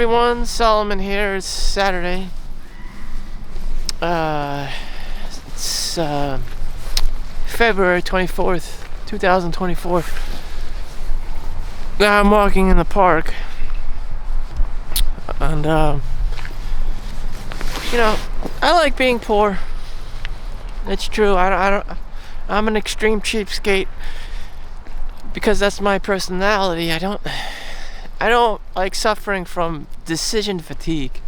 everyone, Solomon here. It's Saturday. It's February 24th, 2024. Now I'm walking in the park. And, I like being poor. It's true. I'm an extreme cheapskate because that's my personality. I don't like suffering from decision fatigue.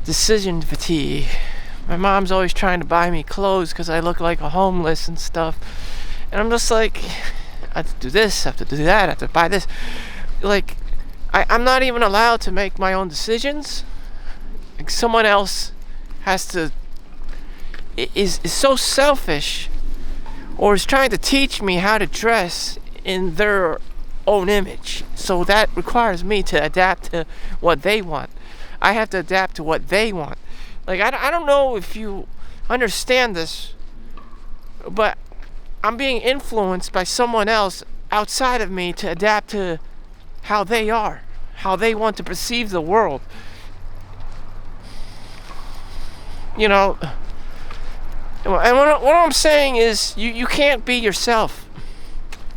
Decision fatigue. My mom's always trying to buy me clothes because I look like a homeless and stuff. And I'm just like, I have to do this, I have to do that, I have to buy this. Like, I'm not even allowed to make my own decisions. Like, someone else has to, is so selfish, or is trying to teach me how to dress in their own image. So that requires me to adapt to what they want. I have to adapt to what they want. Like, I don't know if you understand this, but I'm being influenced by someone else outside of me to adapt to how they are, how they want to perceive the world. And what I'm saying is, you can't be yourself.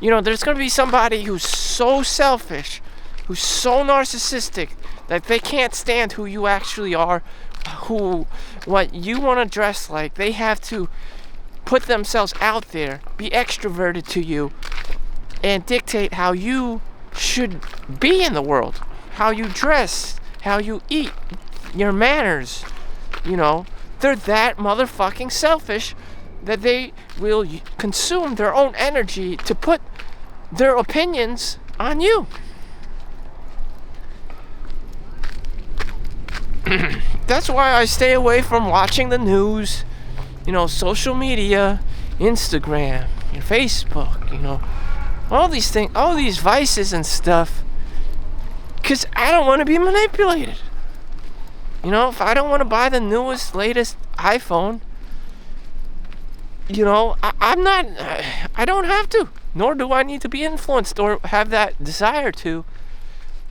There's going to be somebody who's so selfish, who's so narcissistic, that they can't stand who you actually are, what you want to dress like. They have to put themselves out there, be extroverted to you, and dictate how you should be in the world, how you dress, how you eat, your manners. They're that motherfucking selfish that they will consume their own energy to put their opinions on you. That's why I stay away from watching the news, social media, Instagram, Facebook, all these things, all these vices and stuff, because I don't want to be manipulated. If I don't want to buy the newest, latest iPhone, I don't have to, nor do I need to be influenced or have that desire to,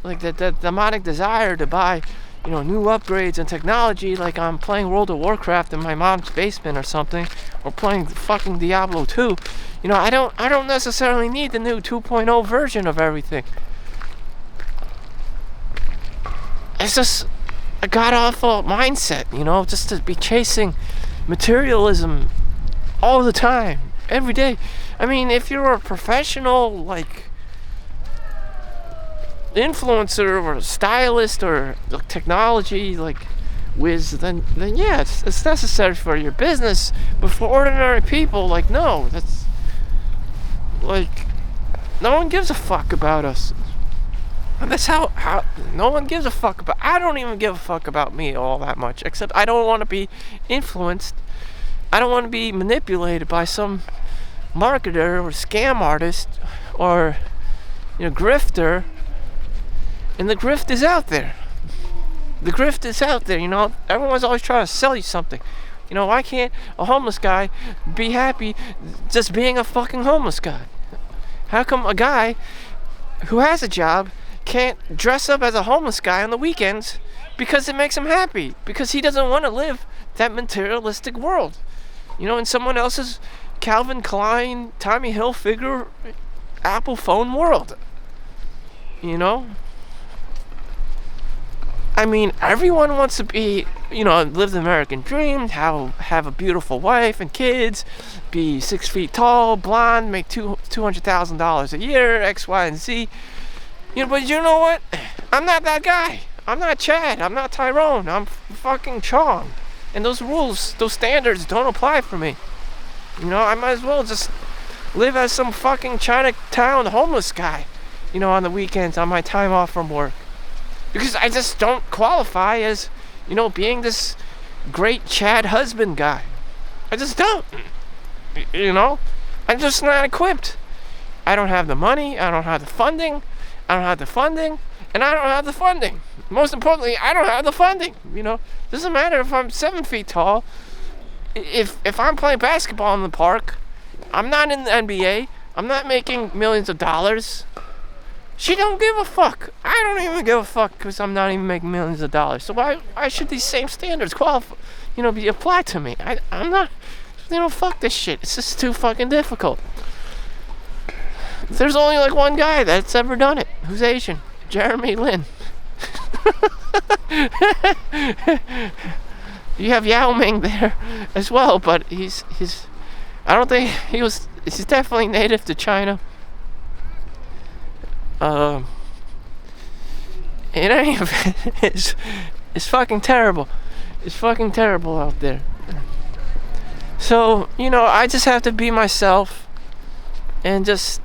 like that demonic desire to buy, new upgrades and technology, like I'm playing World of Warcraft in my mom's basement or something, or playing fucking Diablo 2. I don't necessarily need the new 2.0 version of everything. It's just a god-awful mindset, just to be chasing materialism all the time, every day. I mean, if you're a professional, like, influencer or stylist or technology, like, whiz, then yeah, it's necessary for your business. But for ordinary people, like, no, that's, like, no one gives a fuck about us. And that's how no one gives a fuck about. I don't even give a fuck about me all that much, except I don't want to be influenced. I don't want to be manipulated by some marketer or scam artist or grifter. And the grift is out there. The grift is out there. Everyone's always trying to sell you something. Why can't a homeless guy be happy just being a fucking homeless guy? How come a guy who has a job can't dress up as a homeless guy on the weekends because it makes him happy, because he doesn't want to live that materialistic world, in someone else's Calvin Klein, Tommy Hilfiger, Apple phone world? I mean, everyone wants to be, live the American dream, have a beautiful wife and kids, be 6 feet tall, blonde, make $200,000 a year, X, Y, and Z. But you know what? I'm not that guy. I'm not Chad. I'm not Tyrone. I'm fucking Chong. And those rules, those standards don't apply for me. I might as well just live as some fucking Chinatown homeless guy, on the weekends, on my time off from work. Because I just don't qualify as, being this great Chad husband guy. I just don't. I'm just not equipped. I don't have the money. I don't have the funding. And I don't have the funding. Most importantly, I don't have the funding. Doesn't matter if I'm 7 feet tall. If I'm playing basketball in the park, I'm not in the NBA. I'm not making millions of dollars. She don't give a fuck. I don't even give a fuck because I'm not even making millions of dollars. So why should these same standards be applied to me? I'm not. Fuck this shit. It's just too fucking difficult. There's only like one guy that's ever done it, who's Asian, Jeremy Lin. You have Yao Ming there as well, but he's I don't think he's definitely native to China. In any event, it's fucking terrible. It's fucking terrible out there. So, I just have to be myself and just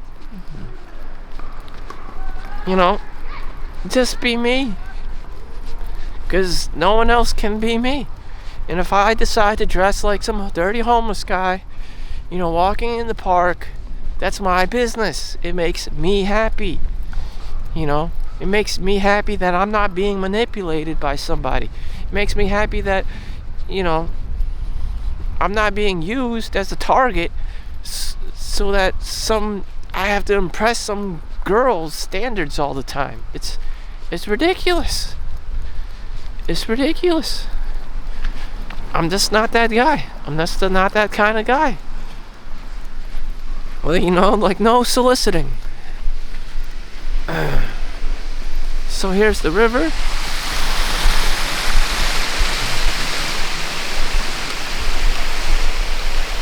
be me. Because no one else can be me. And if I decide to dress like some dirty homeless guy, walking in the park, that's my business. It makes me happy. It makes me happy that I'm not being manipulated by somebody. It makes me happy that, I'm not being used as a target so that I have to impress some girl's standards all the time. It's ridiculous. It's ridiculous. I'm just not that guy. I'm just not that kind of guy. Well, like no soliciting. So here's the river.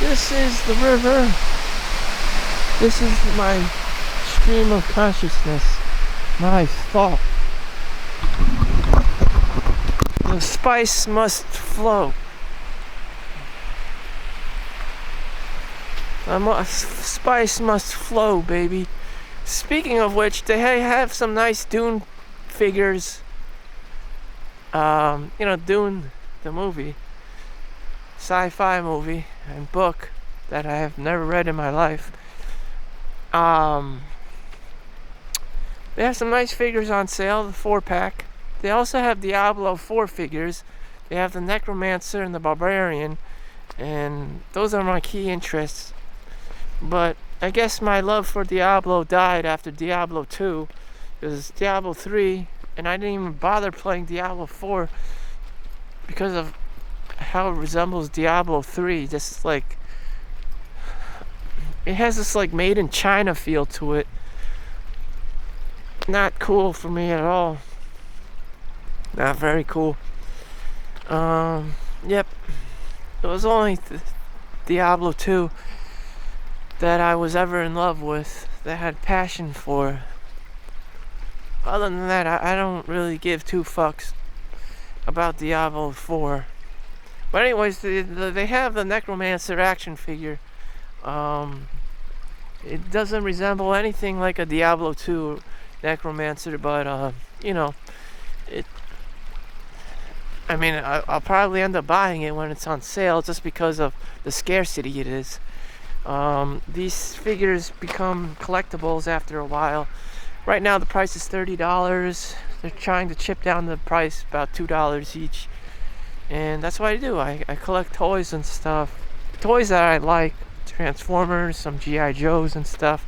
This is the river. This is my stream of consciousness. My thought. The spice must flow. Spice must flow, baby. Speaking of which, they have some nice Dune figures. Dune, the movie, sci-fi movie and book that I have never read in my life. They have some nice figures on sale, the 4-pack. They also have Diablo 4 figures. They have the Necromancer and the Barbarian, and those are my key interests. But I guess my love for Diablo died after Diablo 2. Because Diablo 3, and I didn't even bother playing Diablo 4 because of how it resembles Diablo 3. Just like, it has this like made in China feel to it. Not cool for me at all. Not very cool. Yep. It was only Diablo 2 that I was ever in love with, that I had passion for. Other than that, I don't really give two fucks about Diablo 4. But anyways, they have the Necromancer action figure. It doesn't resemble anything like a Diablo 2 Necromancer, but I'll probably end up buying it when it's on sale, just because of the scarcity it is. These figures become collectibles after a while. Right now the price is $30. They're trying to chip down the price about $2 each. And that's what I do. I collect toys and stuff. Toys that I like. Transformers, some G.I. Joes and stuff.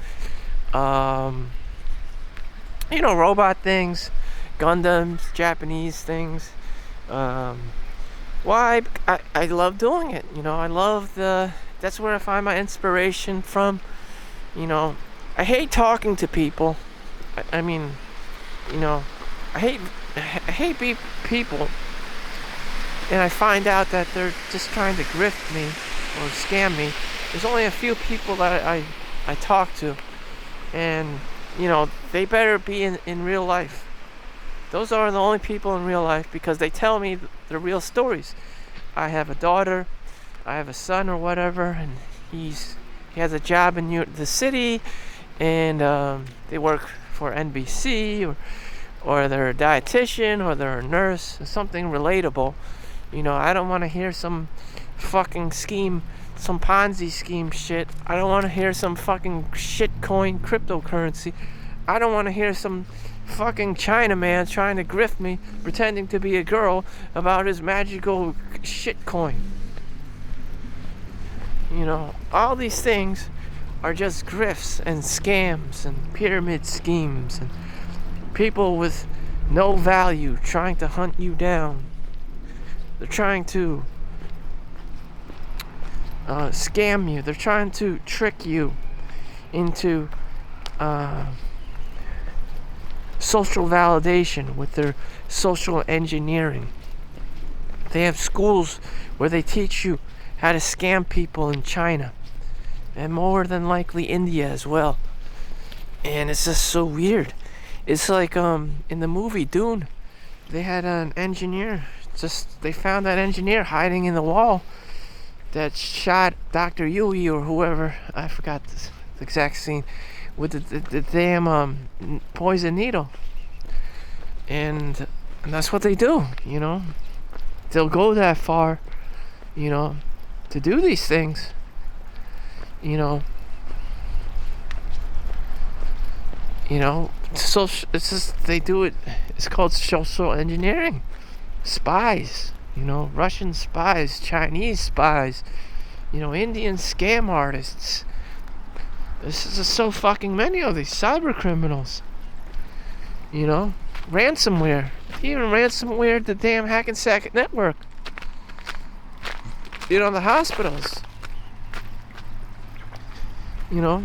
Robot things. Gundams, Japanese things. Why? I love doing it. I love that's where I find my inspiration from. I hate talking to people. I hate people, and I find out that they're just trying to grift me or scam me. There's only a few people that I talk to, and they better be in real life. Those are the only people in real life, because they tell me the real stories. I have a daughter, I have a son or whatever, and he has a job in the city, and they work for NBC, or they're a dietitian, or they're a nurse, or something relatable. I don't want to hear some fucking scheme, some Ponzi scheme shit. I don't want to hear some fucking shitcoin cryptocurrency. I don't want to hear some fucking Chinaman trying to grift me, pretending to be a girl, about his magical shitcoin. All these things are just grifts and scams and pyramid schemes and people with no value trying to hunt you down. They're trying to scam you. They're trying to trick you into social validation with their social engineering. They have schools where they teach you how to scam people in China, and more than likely India as well. And it's just so weird. It's like in the movie Dune, they had an engineer. They found that engineer hiding in the wall that shot Dr. Yui or whoever. I forgot the exact scene with the damn poison needle. And that's what they do, you know. They'll go that far, you know, to do these things, you know. So it's just, they do it. It's called social engineering. Spies, you know, Russian spies, Chinese spies, you know, Indian scam artists. This is so fucking many of these cyber criminals. You know, ransomware. Even ransomware, the damn Hackensack network. You know, the hospitals. You know.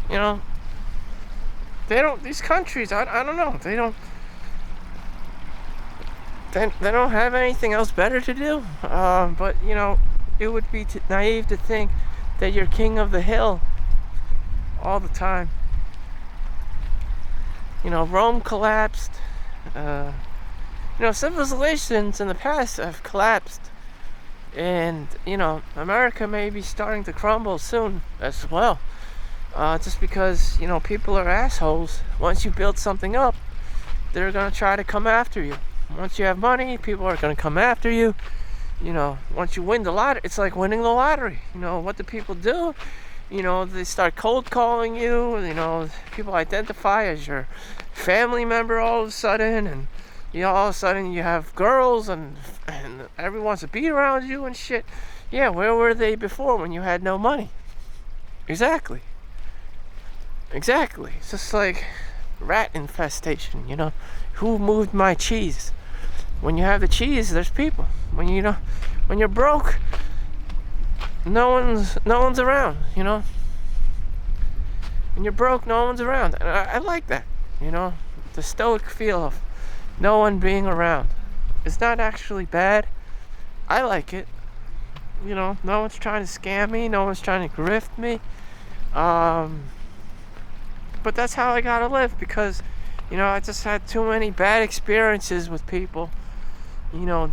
You know, they don't, these countries, I don't know, they don't have anything else better to do. But, you know, it would be naive to think that you're king of the hill all the time. You know, Rome collapsed. You know, civilizations in the past have collapsed. And, you know, America may be starting to crumble soon as well. Just because, you know, people are assholes. Once you build something up, they're going to try to come after you. Once you have money, people are going to come after you. You know, once you win the lottery, it's like winning the lottery. You know, what do people do? You know, they start cold calling you. You know, people identify as your family member all of a sudden. And, you know, all of a sudden you have girls and everyone wants to be around you and shit. Yeah, where were they before when you had no money? Exactly. It's just like rat infestation, you know. Who moved my cheese? When you have the cheese, there's people. When you're broke, no one's around, you know. When you're broke, no one's around. And I like that, you know. The stoic feel of no one being around. It's not actually bad. I like it. You know, no one's trying to scam me, no one's trying to grift me. But that's how I gotta live, because, you know, I just had too many bad experiences with people, you know.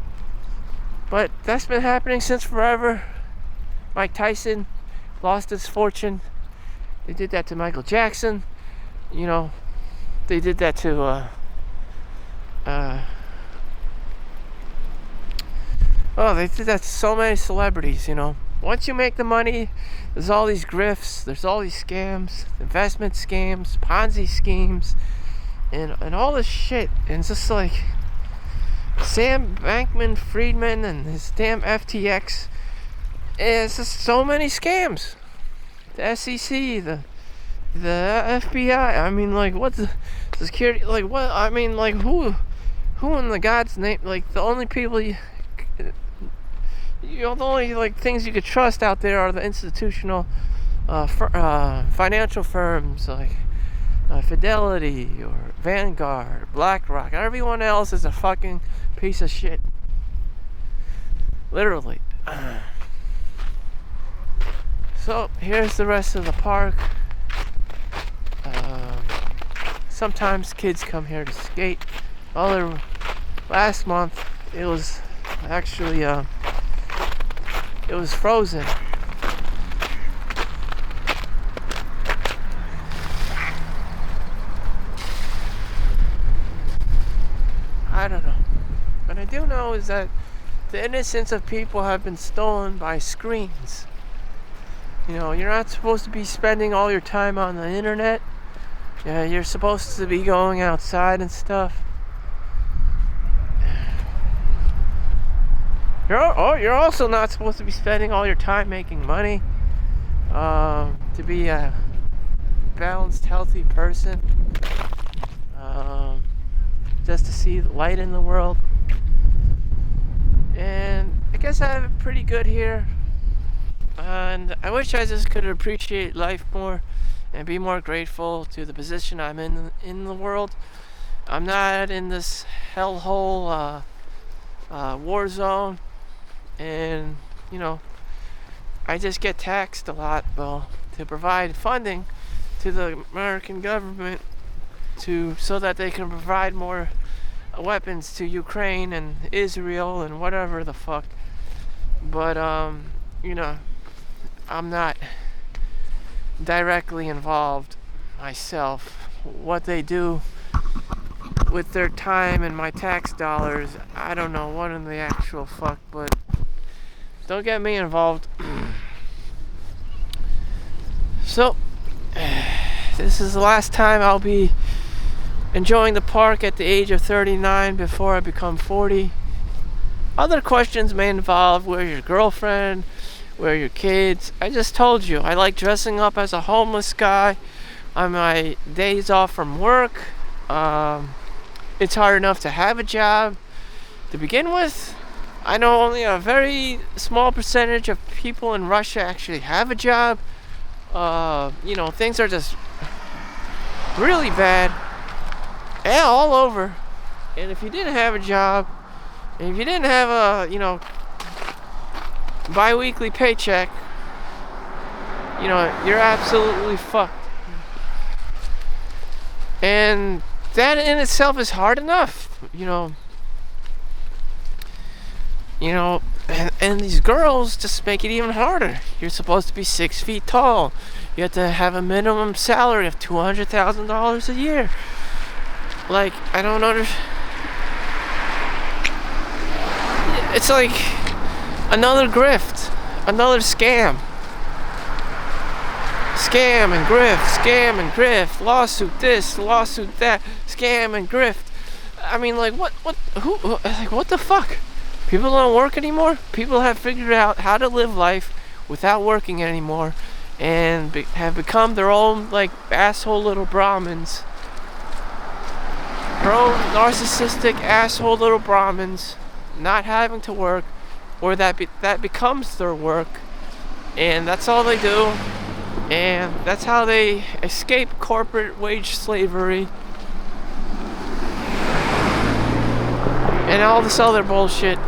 But that's been happening since forever. Mike Tyson lost his fortune. They did that to Michael Jackson. You know, they did that to they did that to so many celebrities, you know. Once you make the money, there's all these grifts, there's all these scams, investment scams, Ponzi schemes, and all this shit. And it's just like Sam Bankman-Friedman and his damn FTX. It's just so many scams. The SEC, the FBI. I mean, like, what the security? Like, what? I mean, like, who in the God's name? Like, the only people the only like things you could trust out there are the institutional financial firms like Fidelity or Vanguard, BlackRock. Everyone else is a fucking piece of shit. Literally. So here's the rest of the park. Sometimes kids come here to skate. Last month it was actually it was frozen. I don't know. What I do know is that the innocence of people have been stolen by screens. You know, you're not supposed to be spending all your time on the internet. Yeah, you're supposed to be going outside and stuff. You're also not supposed to be spending all your time making money. To be a balanced, healthy person. Just to see the light in the world. And I guess I have it pretty good here. And I wish I just could appreciate life more and be more grateful to the position I'm in the world. I'm not in this hellhole war zone, and I just get taxed a lot, well, to provide funding to the American government so that they can provide more weapons to Ukraine and Israel and whatever the fuck. But I'm not directly involved myself. What they do with their time and my tax dollars, I don't know what in the actual fuck, but don't get me involved. So, this is the last time I'll be enjoying the park at the age of 39 before I become 40. Other questions may involve where's your girlfriend, where are your kids. I just told you, I like dressing up as a homeless guy on my days off from work. It's hard enough to have a job to begin with. I know only a very small percentage of people in Russia actually have a job. Things are just really bad. Yeah, all over. And if you didn't have a job, and if you didn't have a, bi-weekly paycheck, you're absolutely fucked. And that in itself is hard enough, and these girls just make it even harder. You're supposed to be 6 feet tall. You have to have a minimum salary of $200,000 a year. Like, I don't understand. It's like another grift, another scam. Scam and grift, lawsuit this, lawsuit that, scam and grift. I mean, like, what the fuck? People don't work anymore. People have figured out how to live life without working anymore, and have become their own, like, asshole little Brahmins. Their own narcissistic asshole little Brahmins, not having to work, or that becomes their work, and that's all they do. And that's how they escape corporate wage slavery and all this other bullshit.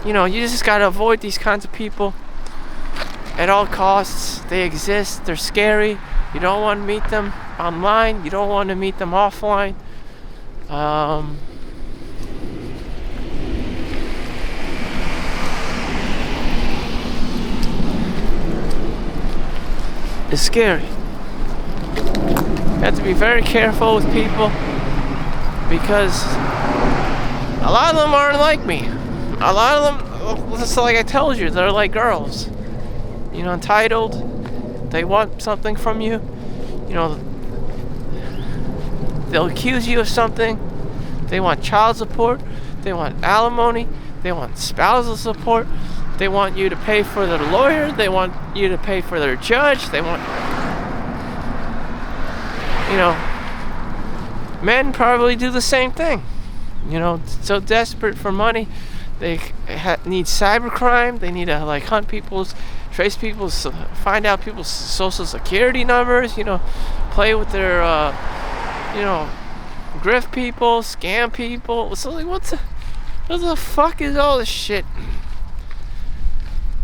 You just gotta avoid these kinds of people at all costs. They exist, they're scary. You don't want to meet them online, you don't want to meet them offline. It's scary. You have to be very careful with people, because a lot of them aren't like me. A lot of them, just like I told you, they're like girls. Entitled. They want something from you. They'll accuse you of something. They want child support. They want alimony. They want spousal support. They want you to pay for their lawyer. They want you to pay for their judge. They want, men probably do the same thing. So desperate for money. They need cybercrime. They need to hunt trace people's, find out people's social security numbers. Play with their, grift people, scam people. So what the fuck is all this shit?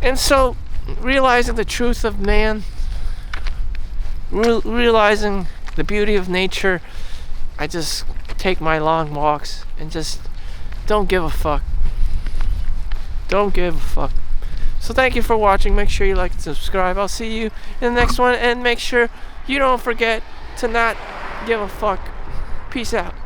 And so, realizing the truth of man, realizing the beauty of nature, I just take my long walks and just don't give a fuck. Don't give a fuck. So thank you for watching. Make sure you like and subscribe. I'll see you in the next one, and make sure you don't forget to not give a fuck. Peace out.